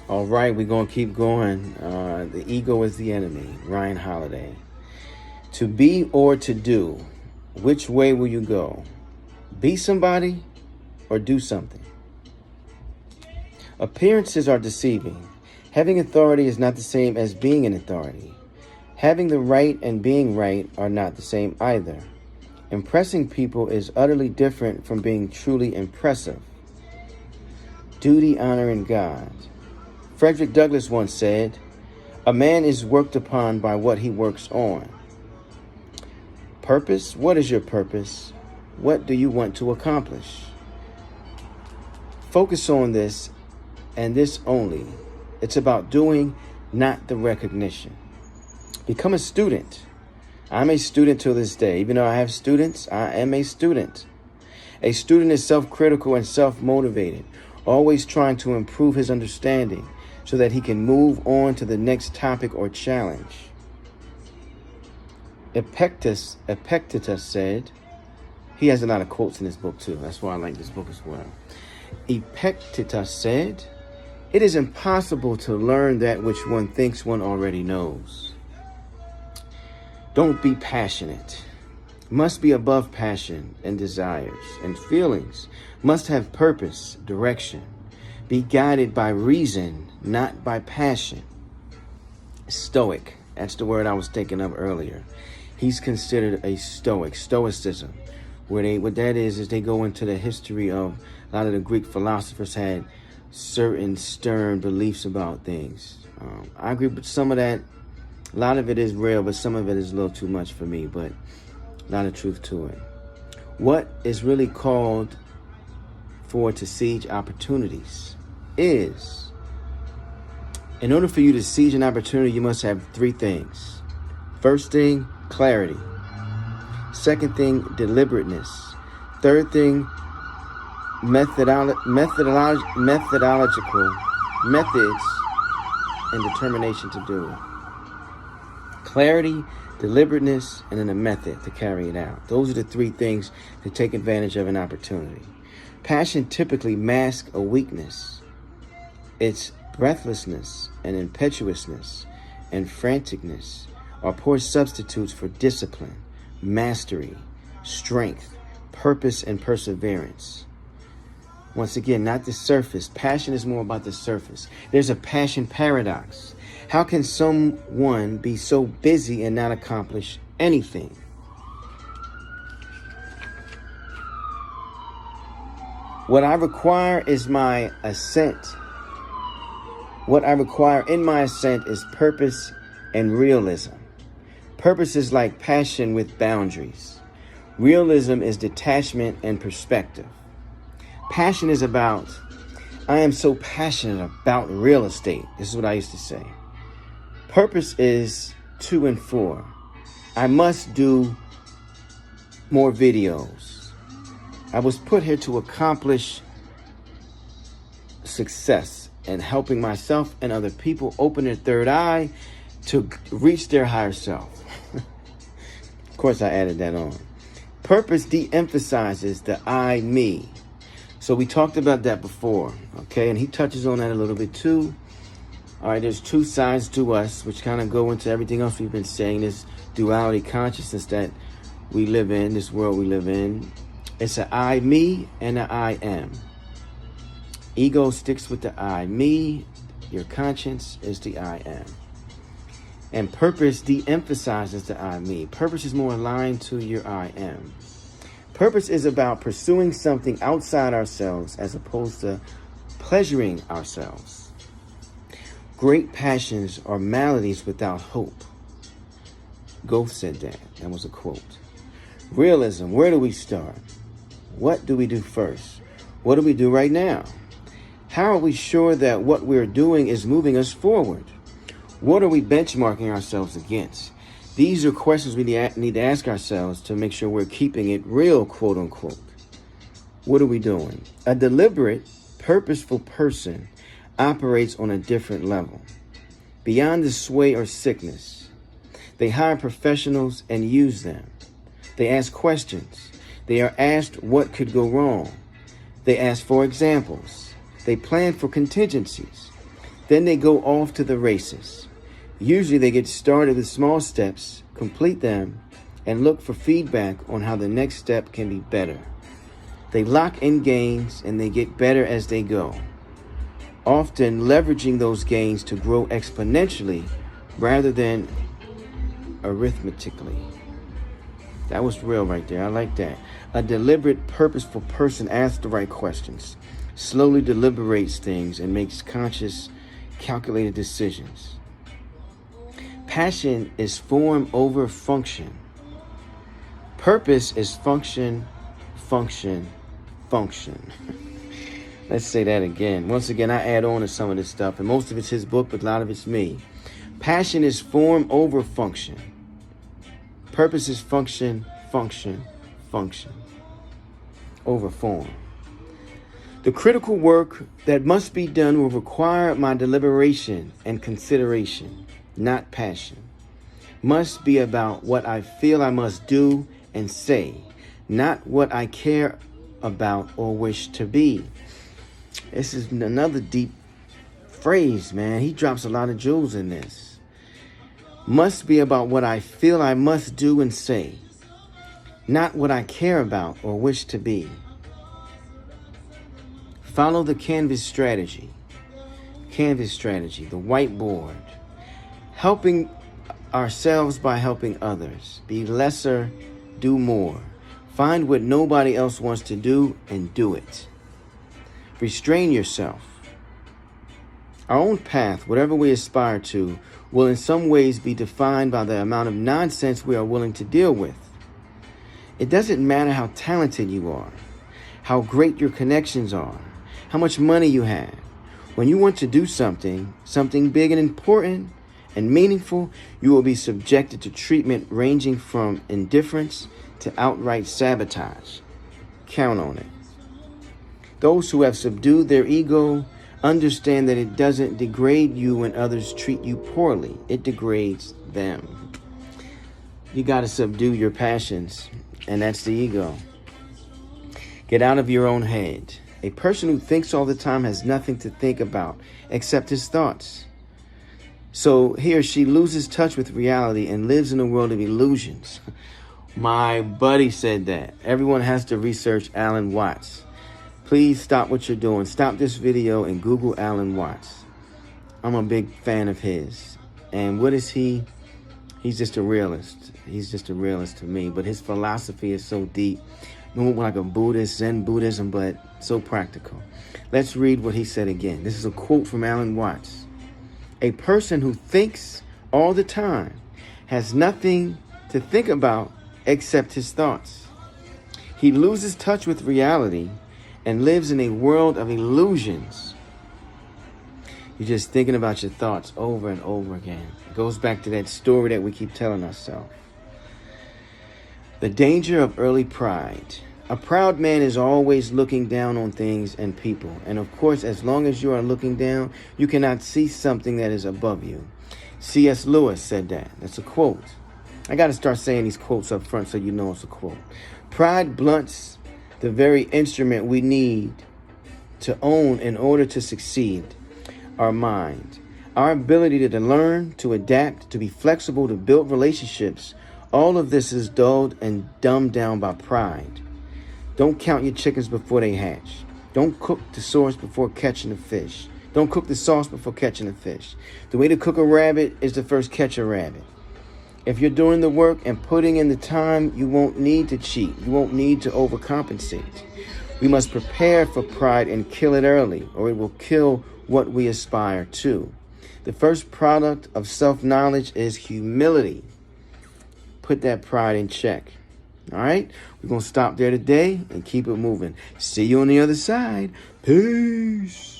All right, we're going to keep going. The ego is the enemy. Ryan Holiday. To be or to do, which way will you go? Be somebody or do something? Appearances are deceiving. Having authority is not the same as being an authority. Having the right and being right are not the same either. Impressing people is utterly different from being truly impressive. Duty, honor, and God. Frederick Douglass once said, "A man is worked upon by what he works on." Purpose? What is your purpose? What do you want to accomplish? Focus on this and this only. It's about doing, not the recognition. Become a student. I'm a student to this day. Even though I have students, I am a student. A student is self-critical and self-motivated, always trying to improve his understanding so that he can move on to the next topic or challenge. Epictetus said, he has a lot of quotes in this book too. That's why I like this book as well. Epictetus said, "It is impossible to learn that which one thinks one already knows." Don't be passionate. Must be above passion and desires and feelings. Must have purpose, direction. Be guided by reason, not by passion. Stoic. That's the word I was thinking of earlier. He's considered a stoic, stoicism. What that is they go into the history of a lot of the Greek philosophers had certain stern beliefs about things. I agree with some of that. A lot of it is real, but some of it is a little too much for me, but a lot of truth to it. What is really called for to siege opportunities is, in order for you to seize an opportunity, you must have three things. First thing, clarity. Second thing, deliberateness. Third thing, methodological methods and determination to do it. Clarity, deliberateness, and then a method to carry it out. Those are the three things to take advantage of an opportunity. Passion typically masks a weakness. Its breathlessness and impetuousness and franticness are poor substitutes for discipline, mastery, strength, purpose, and perseverance. Once again, not the surface. Passion is more about the surface. There's a passion paradox. How can someone be so busy and not accomplish anything? What I require is my assent. What I require in my assent is purpose and realism. Purpose is like passion with boundaries. Realism is detachment and perspective. Passion is about, I am so passionate about real estate. This is what I used to say. Purpose is 2 and 4. I must do more videos. I was put here to accomplish success and helping myself and other people open their third eye to reach their higher self. Of course, I added that on. Purpose de-emphasizes the I, me. So we talked about that before, okay? And he touches on that a little bit too. All right, there's two sides to us, which kind of go into everything else we've been saying, this duality consciousness that we live in, this world we live in. It's an I, me, and an I am. Ego sticks with the I, me. Your conscience is the I am. And purpose de-emphasizes the I, me. Purpose is more aligned to your I am. Purpose is about pursuing something outside ourselves as opposed to pleasuring ourselves. Great passions are maladies without hope. Goethe said that. That was a quote. Realism, where do we start? What do we do first? What do we do right now? How are we sure that what we're doing is moving us forward? What are we benchmarking ourselves against? These are questions we need to ask ourselves to make sure we're keeping it real, quote unquote. What are we doing? A deliberate, purposeful person operates on a different level. Beyond the sway or sickness, they hire professionals and use them. They ask questions. They are asked what could go wrong. They ask for examples. They plan for contingencies. Then they go off to the races. Usually they get started with small steps, complete them, and look for feedback on how the next step can be better. They lock in gains and they get better as they go, often leveraging those gains to grow exponentially rather than arithmetically. That was real right there. I like that. A deliberate, purposeful person asks the right questions, slowly deliberates things, and makes conscious, calculated decisions. Passion is form over function. Purpose is function, function, function. Let's say that again. Once again, I add on to some of this stuff, and most of it's his book, but a lot of it's me. Passion is form over function. Purpose is function, function, function over form. The critical work that must be done will require my deliberation and consideration, not passion. Must be about what I feel I must do and say, not what I care about or wish to be. This is another deep phrase, man. He drops a lot of jewels in this. Must be about what I feel I must do and say, not what I care about or wish to be. Follow the canvas strategy. Canvas strategy, the whiteboard. Helping ourselves by helping others. Be lesser, do more. Find what nobody else wants to do and do it. Restrain yourself. Our own path, whatever we aspire to, will in some ways be defined by the amount of nonsense we are willing to deal with. It doesn't matter how talented you are, how great your connections are, how much money you have. When you want to do something big and important and meaningful, you will be subjected to treatment ranging from indifference to outright sabotage. Count on it. Those who have subdued their ego understand that it doesn't degrade you when others treat you poorly. It degrades them. You got to subdue your passions, and that's the ego. Get out of your own head. A person who thinks all the time has nothing to think about except his thoughts. So he or she loses touch with reality and lives in a world of illusions. My buddy said that. Everyone has to research Alan Watts. Please stop what you're doing. Stop this video and Google Alan Watts. I'm a big fan of his. And what is he? He's just a realist. He's just a realist to me. But his philosophy is so deep. More like a Buddhist, Zen Buddhism, but so practical. Let's read what he said again. This is a quote from Alan Watts. A person who thinks all the time has nothing to think about except his thoughts. He loses touch with reality and lives in a world of illusions. You're just thinking about your thoughts over and over again. It goes back to that story that we keep telling ourselves. The danger of early pride. A proud man is always looking down on things and people. And of course, as long as you are looking down, you cannot see something that is above you. C.S. Lewis said that. That's a quote. I got to start saying these quotes up front so you know it's a quote. Pride blunts the very instrument we need to own in order to succeed, our mind. Our ability to learn, to adapt, to be flexible, to build relationships. All of this is dulled and dumbed down by pride. Don't count your chickens before they hatch. Don't cook the sauce before catching the fish. Don't cook the sauce before catching the fish. The way to cook a rabbit is to first catch a rabbit. If you're doing the work and putting in the time, you won't need to cheat. You won't need to overcompensate. We must prepare for pride and kill it early, or it will kill what we aspire to. The first product of self-knowledge is humility. Put that pride in check. All right? We're going to stop there today and keep it moving. See you on the other side. Peace.